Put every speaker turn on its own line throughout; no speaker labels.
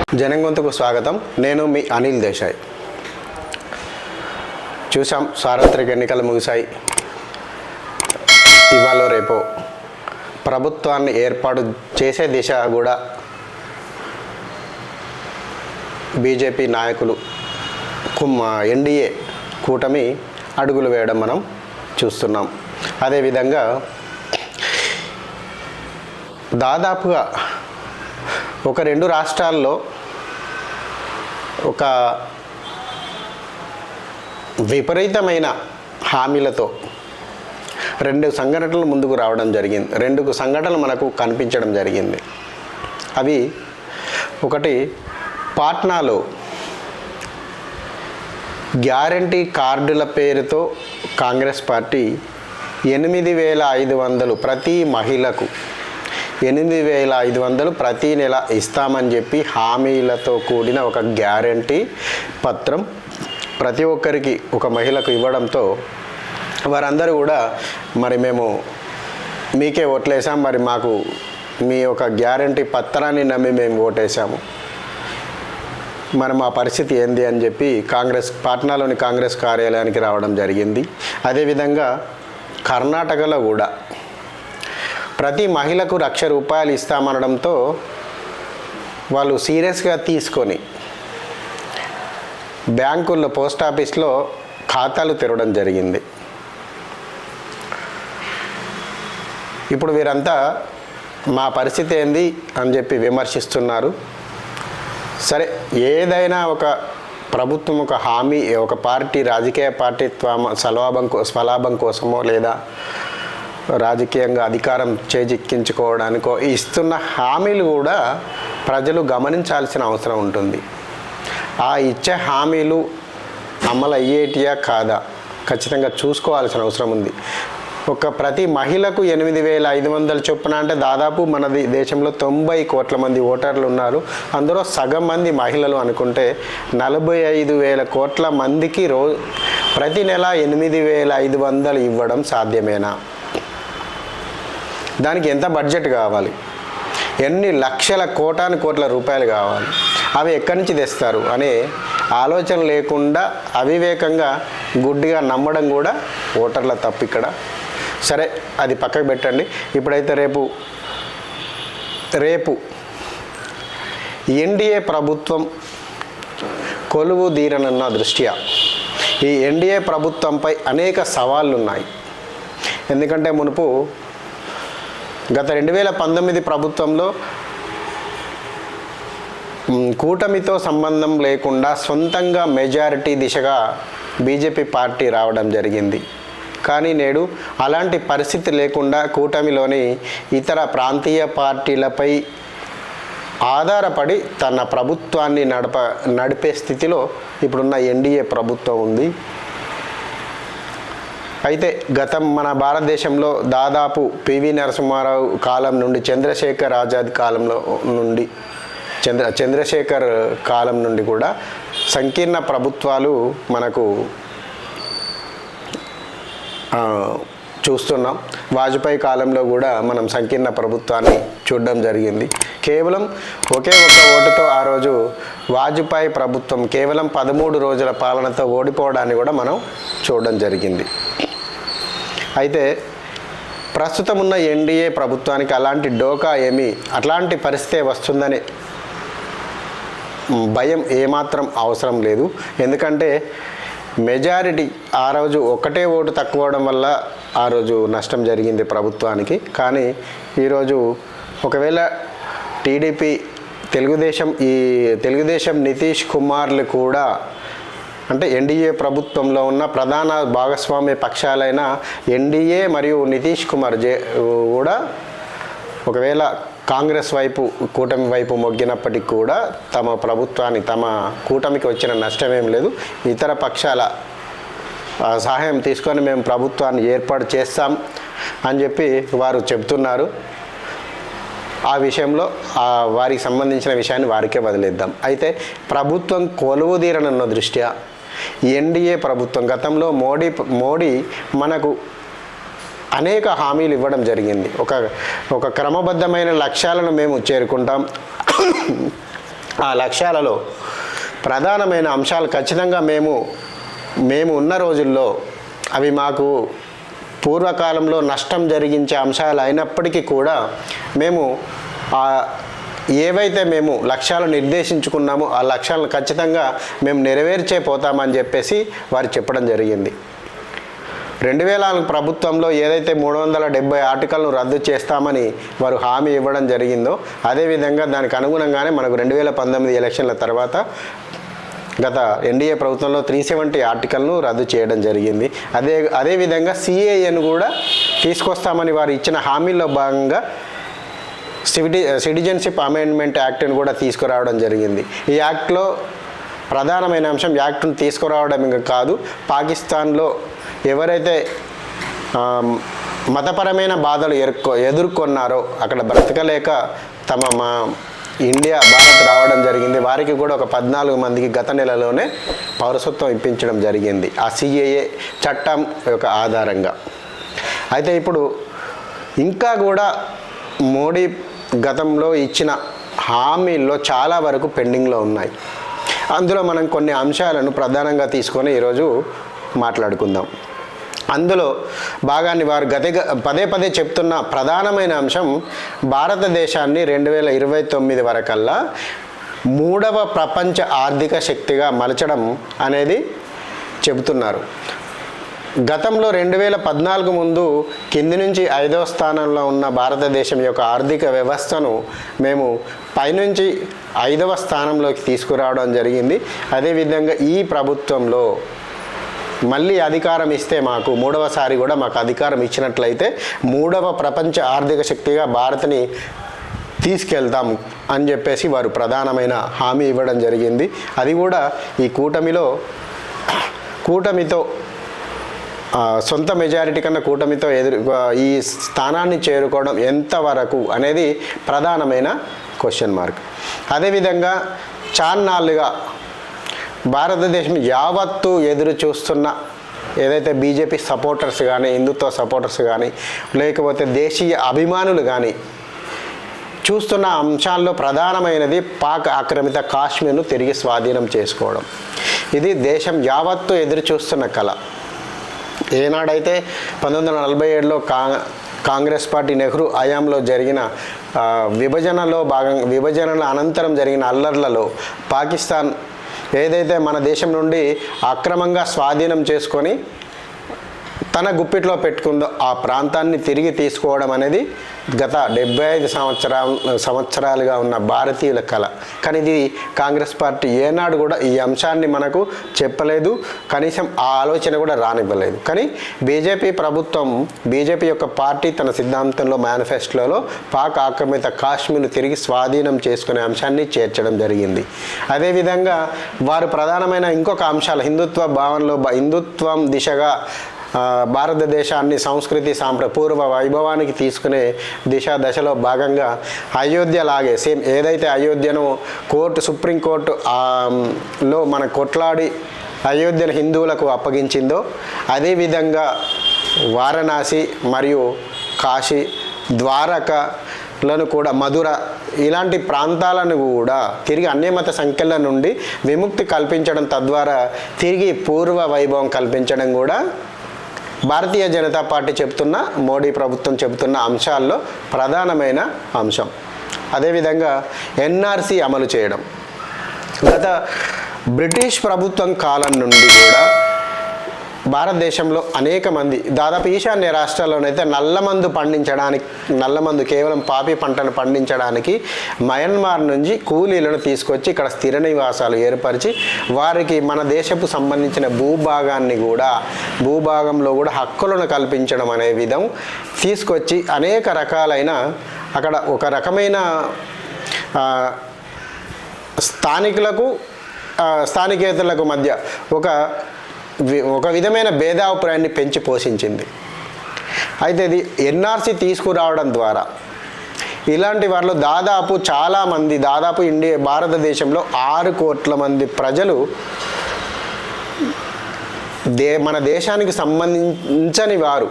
జనంగొంతుకు స్వాగతం. నేను మీ అనిల్ దేశాయ్. చూసాం, సార్వత్రిక ఎన్నికలు ముగిశాయి. ఇవాళ రేపు ప్రభుత్వాన్ని ఏర్పాటు చేసే దిశ కూడా బీజేపీ నాయకులు ఎన్డీఏ కూటమి అడుగులు వేయడం మనం చూస్తున్నాం. అదేవిధంగా దాదాపుగా ఒక 2 రాష్ట్రాల్లో ఒక విపరీతమైన హామీలతో 2 సంఘటనలు ముందుకు రావడం జరిగింది. 2 సంఘటనలు మనకు కనిపించడం జరిగింది. అవి ఒకటి, పాట్నాలో గ్యారంటీ కార్డుల పేరుతో కాంగ్రెస్ పార్టీ 8,500 ప్రతి మహిళకు 8,500 ప్రతి నెల ఇస్తామని చెప్పి హామీలతో కూడిన ఒక గ్యారంటీ పత్రం ప్రతి ఒక్కరికి, ఒక మహిళకు ఇవ్వడంతో వారందరూ కూడా మరి మేము మీకే ఓట్లేసాం, మరి మాకు మీ ఒక గ్యారంటీ పత్రాన్ని నమ్మి మేము ఓటేసాము, మరి మా పరిస్థితి ఏంది అని చెప్పి పాట్నాలోని కాంగ్రెస్ కార్యాలయానికి రావడం జరిగింది. అదేవిధంగా కర్ణాటకలో కూడా ప్రతి మహిళకు ₹1,00,000 ఇస్తామనడంతో వాళ్ళు సీరియస్గా తీసుకొని బ్యాంకుల్లో, పోస్ట్ ఆఫీస్లో ఖాతాలు తెరవడం జరిగింది. ఇప్పుడు వీరంతా మా పరిస్థితి ఏంది అని చెప్పి విమర్శిస్తున్నారు. సరే, ఏదైనా ఒక ప్రభుత్వం ఒక హామీ, ఒక పార్టీ రాజకీయ పార్టీ స్వలాభం కోసమో లేదా రాజకీయంగా అధికారం చేజిక్కించుకోవడానికో ఇస్తున్న హామీలు కూడా ప్రజలు గమనించాల్సిన అవసరం ఉంటుంది. ఆ ఇచ్చే హామీలు అమలు అయ్యేటియా కాదా ఖచ్చితంగా చూసుకోవాల్సిన అవసరం ఉంది. ప్రతి మహిళకు 8,500 చొప్పున అంటే దాదాపు మన దేశంలో 90 కోట్ల మంది ఓటర్లు ఉన్నారు. అందులో సగం మంది మహిళలు అనుకుంటే 45,000 కోట్ల మందికి ప్రతి నెల 8,500 ఇవ్వడం సాధ్యమేనా? దానికి ఎంత బడ్జెట్ కావాలి? ఎన్ని లక్షల కోట్ల రూపాయలు కావాలి? అవి ఎక్కడి నుంచి తెస్తారు అనే ఆలోచన లేకుండా అవివేకంగా గుడ్డిగా నమ్మడం కూడా ఓటర్ల తప్పు ఇక్కడ. సరే, అది పక్కకు పెట్టండి. ఇప్పుడైతే రేపు ఎన్డీఏ ప్రభుత్వం కొలువు తీరనున్న దృష్ట్యా ఈ ఎన్డీఏ ప్రభుత్వంపై అనేక సవాళ్ళు ఉన్నాయి. ఎందుకంటే మునుపు గత 2019 ప్రభుత్వంలో కూటమితో సంబంధం లేకుండా సొంతంగా మెజారిటీ దిశగా బీజేపీ పార్టీ రావడం జరిగింది. కానీ నేడు అలాంటి పరిస్థితి లేకుండా కూటమిలోని ఇతర ప్రాంతీయ పార్టీలపై ఆధారపడి తన ప్రభుత్వాన్ని నడిపే స్థితిలో ఇప్పుడున్న ఎన్డీఏ ప్రభుత్వం ఉంది. అయితే మన భారతదేశంలో దాదాపు పివి నరసింహారావు కాలం నుండి చంద్రశేఖర్ ఆజాద్ కాలంలో నుండి చంద్రశేఖర్ కాలం నుండి కూడా సంకీర్ణ ప్రభుత్వాలు మనకు చూస్తున్నాం. వాజ్పేయి కాలంలో కూడా మనం సంకీర్ణ ప్రభుత్వాన్ని చూడడం జరిగింది. కేవలం ఒకే ఒక ఓటుతో ఆ రోజు వాజ్పేయి ప్రభుత్వం కేవలం 13 రోజుల పాలనతో ఓడిపోవడాన్ని కూడా మనం చూడడం జరిగింది. అయితే ప్రస్తుతం ఉన్న ఎన్డీఏ ప్రభుత్వానికి అలాంటి డోకా అట్లాంటి పరిస్థితి వస్తుందని భయం ఏమాత్రం అవసరం లేదు. ఎందుకంటే మెజారిటీ ఆ రోజు ఒకటే ఓటు తక్కువడం వల్ల ఆ రోజు నష్టం జరిగింది ప్రభుత్వానికి. కానీ ఈరోజు ఒకవేళ టీడీపీ తెలుగుదేశం నితీష్ కుమార్లు కూడా అంటే ఎన్డీఏ ప్రభుత్వంలో ఉన్న ప్రధాన భాగస్వామ్య పక్షాలైన ఎన్డీఏ మరియు నితీష్ కుమార్ కూడా ఒకవేళ కాంగ్రెస్ వైపు, కూటమి వైపు మొగ్గినప్పటికీ కూడా తమ కూటమికి వచ్చిన నష్టమేం లేదు. ఇతర పక్షాల సహాయం తీసుకొని మేము ప్రభుత్వాన్ని ఏర్పాటు చేస్తాం అని చెప్పి వారు చెబుతున్నారు. ఆ విషయంలో వారికి సంబంధించిన విషయాన్ని వారికే వదిలేద్దాం. అయితే ప్రభుత్వం కొలువుదీరనున్న దృష్ట్యా ఎన్డీఏ ప్రభుత్వం గతంలో మోడీ మనకు అనేక హామీలు ఇవ్వడం జరిగింది. ఒక క్రమబద్ధమైన లక్ష్యాలను మేము చేరుకుంటాం, ఆ లక్ష్యాలలో ప్రధానమైన అంశాలు ఖచ్చితంగా మేము ఉన్న రోజుల్లో అవి మాకు పూర్వకాలంలో నష్టం జరిగించే అంశాలు అయినప్పటికీ కూడా మేము ఏవైతే మేము లక్ష్యాలు నిర్దేశించుకున్నామో ఆ లక్ష్యాలను ఖచ్చితంగా మేము నెరవేర్చే పోతామని చెప్పేసి వారు చెప్పడం జరిగింది. 2004 ప్రభుత్వంలో ఏదైతే 370 ఆర్టికల్ను రద్దు చేస్తామని వారు హామీ ఇవ్వడం జరిగిందో అదేవిధంగా దానికి అనుగుణంగానే మనకు 2019 ఎలక్షన్ల తర్వాత గత ఎన్డీఏ ప్రభుత్వంలో 370 ఆర్టికల్ను రద్దు చేయడం జరిగింది. అదేవిధంగా సిఏఏను కూడా తీసుకొస్తామని వారు ఇచ్చిన హామీల్లో భాగంగా సిటిజన్షిప్ అమెండ్మెంట్ యాక్ట్ని కూడా తీసుకురావడం జరిగింది. ఈ యాక్ట్లో ప్రధానమైన అంశం యాక్ట్ను తీసుకురావడం ఇంకా కాదు, పాకిస్తాన్లో ఎవరైతే మతపరమైన బాధలు ఎదుర్కొన్నారో అక్కడ బ్రతకలేక మా భారత్ రావడం జరిగింది. వారికి కూడా ఒక 14 మందికి గత నెలలోనే పౌరసత్వం ఇప్పించడం జరిగింది ఆ సిఏఏ చట్టం యొక్క ఆధారంగా. అయితే ఇప్పుడు ఇంకా కూడా మోడీ గతంలో ఇచ్చిన హామీల్లో చాలా వరకు పెండింగ్లో ఉన్నాయి. అందులో మనం కొన్ని అంశాలను ప్రధానంగా తీసుకొని ఈరోజు మాట్లాడుకుందాం. అందులో భాగాన్ని వారు పదే చెప్తున్న ప్రధానమైన అంశం భారతదేశాన్ని 2029 వరకల్లా 3వ ప్రపంచ ఆర్థిక శక్తిగా మలచడం అనేది చెబుతున్నారు. గతంలో 2014 ముందు కింది నుంచి 5వ స్థానంలో ఉన్న భారతదేశం యొక్క ఆర్థిక వ్యవస్థను మేము పైనుంచి 5వ స్థానంలోకి తీసుకురావడం జరిగింది. అదేవిధంగా ఈ ప్రభుత్వంలో మళ్ళీ అధికారం ఇస్తే మాకు 3వసారి కూడా మాకు అధికారం ఇచ్చినట్లయితే 3వ ప్రపంచ ఆర్థిక శక్తిగా భారత్ని తీసుకెళ్తాం అని చెప్పేసి వారు ప్రధానమైన హామీ ఇవ్వడం జరిగింది. అది కూడా ఈ కూటమితో సొంత మెజారిటీ కన్నా కూటమితో ఈ స్థానాన్ని చేరుకోవడం ఎంతవరకు అనేది ప్రధానమైన క్వశ్చన్ మార్క్. అదేవిధంగా చాన్నాళ్ళుగా భారతదేశం యావత్తు ఎదురు చూస్తున్న ఏదైతే బీజేపీ సపోర్టర్స్ కానీ హిందుత్వ సపోర్టర్స్ కానీ లేకపోతే దేశీయ అభిమానులు కానీ చూస్తున్న అంశాల్లో ప్రధానమైనది పాక్ ఆక్రమిత కాశ్మీర్ను తిరిగి స్వాధీనం చేసుకోవడం. ఇది దేశం యావత్తు ఎదురు చూస్తున్న కళ. ఏనాడైతే 1947లో కాంగ్రెస్ పార్టీ నెహ్రూ హయాంలో జరిగిన విభజనల అనంతరం జరిగిన అల్లర్లలో పాకిస్తాన్ ఏదైతే మన దేశం నుండి అక్రమంగా స్వాధీనం చేసుకొని తన గుప్పిట్లో పెట్టుకుందో ఆ ప్రాంతాన్ని తిరిగి తీసుకోవడం అనేది గత 75 సంవత్సరాలుగా ఉన్న భారతీయుల కళ. కానీ ఇది కాంగ్రెస్ పార్టీ ఏనాడు కూడా ఈ అంశాన్ని మనకు చెప్పలేదు, కనీసం ఆ ఆలోచన కూడా రానివ్వలేదు. కానీ బీజేపీ యొక్క పార్టీ తన సిద్ధాంతంలో మేనిఫెస్టోలో పాక్ ఆక్రమిత కాశ్మీర్ను తిరిగి స్వాధీనం చేసుకునే అంశాన్ని చేర్చడం జరిగింది. అదేవిధంగా వారు ప్రధానమైన ఇంకొక అంశాలు హిందుత్వం దిశగా భారతదేశాన్ని సంస్కృతి పూర్వ వైభవానికి తీసుకునే దశలో భాగంగా అయోధ్యలాగే సేమ్ ఏదైతే అయోధ్యను సుప్రీంకోర్టు లో మన కొట్లాడి అయోధ్యను హిందువులకు అప్పగించిందో అదేవిధంగా వారణాసి మరియు కాశీ, ద్వారకలను కూడా మధుర ఇలాంటి ప్రాంతాలను కూడా తిరిగి అన్యమత సంఖ్యల నుండి విముక్తి కల్పించడం, తద్వారా తిరిగి పూర్వ వైభవం కల్పించడం కూడా భారతీయ జనతా పార్టీ మోడీ ప్రభుత్వం చెబుతున్న అంశాల్లో ప్రధానమైన అంశం. అదేవిధంగా ఎన్ఆర్సీ అమలు చేయడం. గత బ్రిటిష్ ప్రభుత్వం కాలం నుండి కూడా భారతదేశంలో అనేక మంది దాదాపు ఈశాన్య రాష్ట్రాల్లోనైతే నల్లమందు కేవలం పాపి పంటను పండించడానికి మయన్మార్ నుంచి కూలీలను తీసుకొచ్చి ఇక్కడ స్థిర నివాసాలు ఏర్పరిచి వారికి మన దేశపు సంబంధించిన భూభాగంలో కూడా హక్కులను కల్పించడం అనే విధం తీసుకొచ్చి అనేక రకాలైన అక్కడ ఒక రకమైన స్థానికేతరులకు మధ్య ఒక విధమైన భేదాభిప్రాయాన్ని పెంచి పోషించింది. అయితే ఇది ఎన్ఆర్సీ తీసుకురావడం ద్వారా ఇలాంటి వారిలో దాదాపు భారతదేశంలో 6 కోట్ల మంది ప్రజలు మన దేశానికి సంబంధించని వారు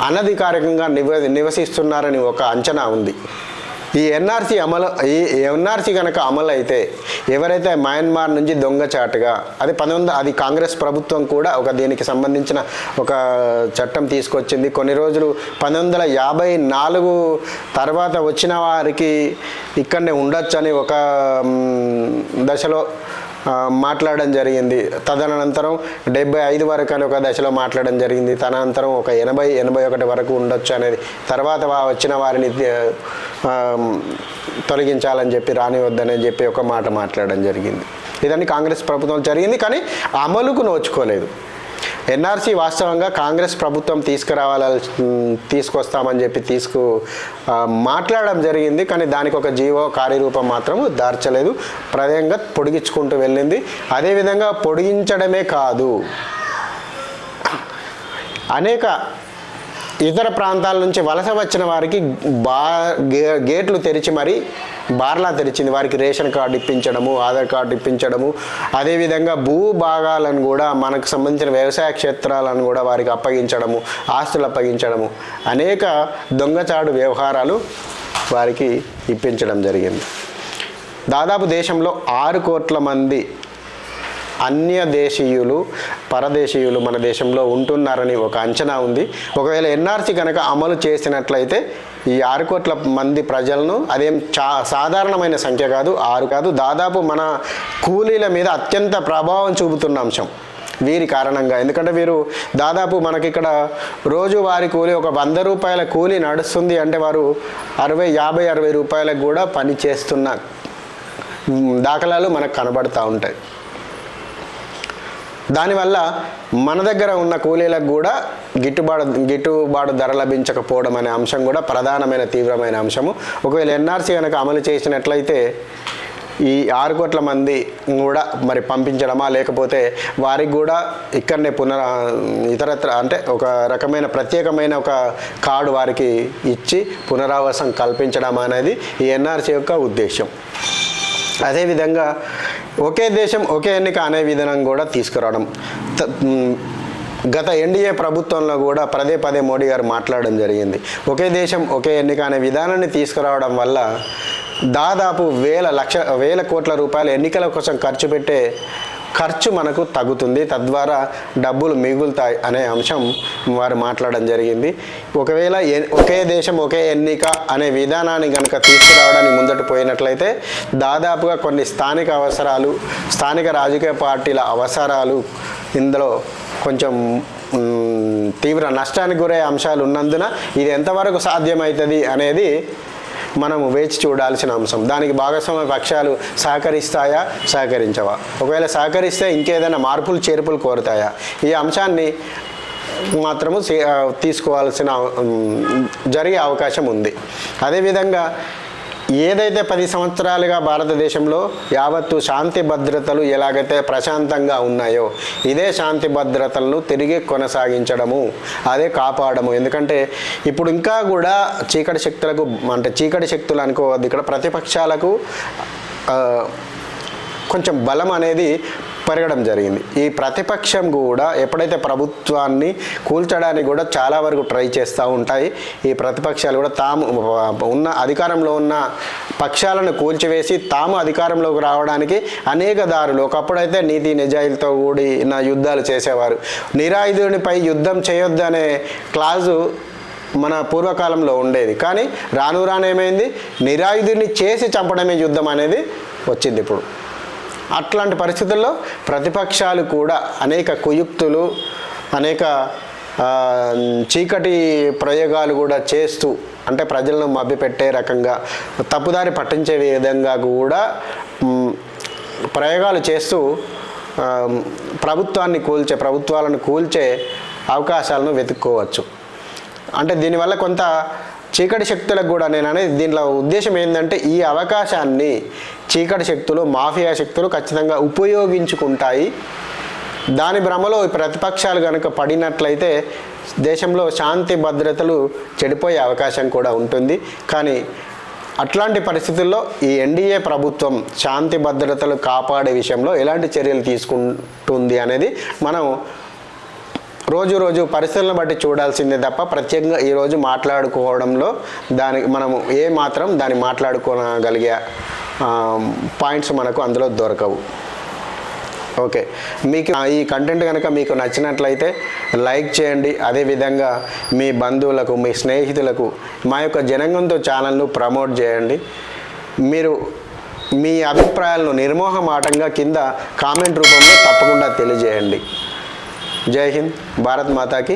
అనధికారికంగా నివసిస్తున్నారని ఒక అంచనా ఉంది. ఈ ఎన్ఆర్సీ కనుక అమలు అయితే ఎవరైతే మయన్మార్ నుంచి దొంగచాటుగా అది కాంగ్రెస్ ప్రభుత్వం కూడా దీనికి సంబంధించిన ఒక చట్టం తీసుకొచ్చింది. కొన్ని రోజులు 1954 తర్వాత వచ్చిన వారికి ఇక్కడనే ఉండొచ్చని ఒక దశలో మాట్లాడడం జరిగింది. తదనంతరం 75 వరకు అని ఒక దశలో మాట్లాడడం జరిగింది. తదనంతరం ఒక 80-81 వరకు ఉండొచ్చు అనేది, తర్వాత వచ్చిన వారిని తొలగించాలని చెప్పి రానివద్దని చెప్పి ఒక మాట మాట్లాడడం జరిగింది. ఇదన్నీ కాంగ్రెస్ ప్రభుత్వం జరిగింది, కానీ అమలుకు నోచుకోలేదు. ఎన్ఆర్సీ వాస్తవంగా కాంగ్రెస్ ప్రభుత్వం తీసుకొస్తామని చెప్పి మాట్లాడడం జరిగింది, కానీ దానికి ఒక జీవో కార్యరూపం మాత్రం దార్చలేదు. ప్రధానంగా పొడిగించుకుంటూ వెళ్ళింది. అదేవిధంగా పొడిగించడమే కాదు, అనేక ఇతర ప్రాంతాల నుంచి వలస వచ్చిన వారికి గేట్లు తెరిచి మరి బార్లా తెరిచింది. వారికి రేషన్ కార్డు ఇప్పించడము, ఆధార్ కార్డు ఇప్పించడము, అదేవిధంగా భూభాగాలను కూడా మనకు సంబంధించిన వ్యవసాయ క్షేత్రాలను కూడా వారికి అప్పగించడము, ఆస్తులు అప్పగించడము, అనేక దొంగచాటు వ్యవహారాలు వారికి ఇప్పించడం జరిగింది. దాదాపు దేశంలో 6 కోట్ల మంది అన్య దేశీయులు, పరదేశీయులు మన దేశంలో ఉంటున్నారని ఒక అంచనా ఉంది. ఒకవేళ ఎన్ఆర్సీ కనుక అమలు చేసినట్లయితే ఈ 6 కోట్ల మంది ప్రజలను, అదేం సాధారణమైన సంఖ్య కాదు, 6 కాదు, దాదాపు మన కూలీల మీద అత్యంత ప్రభావం చూపుతున్న అంశం వీరి కారణంగా. ఎందుకంటే వీరు దాదాపు మనకిక్కడ రోజువారీ కూలీ ఒక 100 రూపాయల కూలీ నడుస్తుంది అంటే వారు 50-60 రూపాయలకు కూడా పని చేస్తున్న దాఖలాలు మనకు కనబడుతూ ఉంటాయి. దానివల్ల మన దగ్గర ఉన్న కూలీలకు కూడా గిట్టుబాటు ధర లభించకపోవడం అనే అంశం కూడా ప్రధానమైన తీవ్రమైన అంశము. ఒకవేళ ఎన్ఆర్సీ కనుక అమలు చేసినట్లయితే ఈ 6 కోట్ల మంది కూడా మరి పంపించడమా, లేకపోతే వారికి కూడా ఇక్కడనే ఇతరత్ర అంటే ఒక రకమైన ప్రత్యేకమైన ఒక కార్డు వారికి ఇచ్చి పునరావాసం కల్పించడం అనేది ఈ ఎన్ఆర్సీ యొక్క ఉద్దేశం. అదేవిధంగా ఒకే దేశం ఒకే ఎన్నిక అనే విధానం కూడా తీసుకురావడం. గత ఎన్డీఏ ప్రభుత్వంలో కూడా పదే మోడీ గారు మాట్లాడడం జరిగింది. ఒకే దేశం ఒకే ఎన్నిక అనే విధానాన్ని తీసుకురావడం వల్ల దాదాపు వేల కోట్ల రూపాయల ఎన్నికల కోసం ఖర్చు మనకు తగ్గుతుంది, తద్వారా డబ్బులు మిగులుతాయి అనే అంశం వారు మాట్లాడడం జరిగింది. ఒకవేళ ఒకే దేశం ఒకే ఎన్నిక అనే విధానాన్ని కనుక తీసుకురావడానికి ముందట పోయినట్లయితే దాదాపుగా కొన్ని స్థానిక రాజకీయ పార్టీల అవసరాలు ఇందులో కొంచెం తీవ్ర నష్టానికి గురయ్యే అంశాలు ఉన్నందున ఇది ఎంతవరకు సాధ్యమవుతుంది అనేది మనము వేచి చూడాల్సిన అంశం. దానికి భాగస్వామ్య పక్షాలు సహకరించవా, ఒకవేళ సహకరిస్తే ఇంకేదైనా మార్పులు చేర్పులు కోరుతాయా, ఈ అంశాన్ని మాత్రము తీసుకోవాల్సిన జరిగే అవకాశం ఉంది. అదేవిధంగా ఏదైతే 10 సంవత్సరాలుగా భారతదేశంలో యావత్తు శాంతి భద్రతలు ఎలాగైతే ప్రశాంతంగా ఉన్నాయో ఇదే శాంతి భద్రతలను తిరిగి కొనసాగించడము, అదే కాపాడము. ఎందుకంటే ఇప్పుడు ఇంకా కూడా చీకటి శక్తులు అనుకోవద్దు, ఇక్కడ ప్రతిపక్షాలకు కొంచెం బలం అనేది పెరగడం జరిగింది. ఈ ప్రతిపక్షం కూడా ఎప్పుడైతే ప్రభుత్వాన్ని కూల్చడానికి కూడా చాలా వరకు ట్రై చేస్తూ ఉంటాయి. ఈ ప్రతిపక్షాలు కూడా తాము అధికారంలో ఉన్న పక్షాలను కూల్చివేసి తాము అధికారంలోకి రావడానికి అనేక దారులు. ఒకప్పుడైతే నీతి నిజాయితీతో కూడిన యుద్ధాలు చేసేవారు. నిరాయుధునిపై యుద్ధం చేయొద్దు అనే క్లాజు మన పూర్వకాలంలో ఉండేది, కానీ రాను ఏమైంది, నిరాయుధుని చేసి చంపడమే యుద్ధం అనేది వచ్చింది ఇప్పుడు. అట్లాంటి పరిస్థితుల్లో ప్రతిపక్షాలు కూడా అనేక కుయుక్తులు, అనేక చీకటి ప్రయోగాలు కూడా చేస్తూ, అంటే ప్రజలను మభ్యపెట్టే రకంగా తప్పుదారి పట్టించే విధంగా కూడా ప్రయోగాలు చేస్తూ ప్రభుత్వాలను కూల్చే అవకాశాలను వెతుక్కోవచ్చు. అంటే దీనివల్ల కొంత చీకటి శక్తులకు కూడా నేను అనేది దీంట్లో ఉద్దేశం ఏంటంటే ఈ అవకాశాన్ని చీకటి శక్తులు, మాఫియా శక్తులు ఖచ్చితంగా ఉపయోగించుకుంటాయి. దాని భ్రమలో ప్రతిపక్షాలు కనుక పడినట్లయితే దేశంలో శాంతి భద్రతలు చెడిపోయే అవకాశం కూడా ఉంటుంది. కానీ అట్లాంటి పరిస్థితుల్లో ఈ ఎన్డీఏ ప్రభుత్వం శాంతి భద్రతలు కాపాడే విషయంలో ఎలాంటి చర్యలు తీసుకుంటుంది అనేది మనం రోజు రోజు పరిస్థితులను బట్టి చూడాల్సిందే తప్ప ప్రత్యేకంగా ఈరోజు మాట్లాడుకోవడంలో మనము దాన్ని మాట్లాడుకోగలిగే పాయింట్స్ మనకు అందులో దొరకవు. ఓకే, మీకు ఈ కంటెంట్ కనుక మీకు నచ్చినట్లయితే లైక్ చేయండి. అదేవిధంగా మీ బంధువులకు, మీ స్నేహితులకు మా యొక్క జనంగంతో ఛానల్ను ప్రమోట్ చేయండి. మీరు మీ అభిప్రాయాలను నిర్మోహమాటంగా కింద కామెంట్ రూపంలో తప్పకుండా తెలియజేయండి. జై హింద్, భారత్ మాతాకి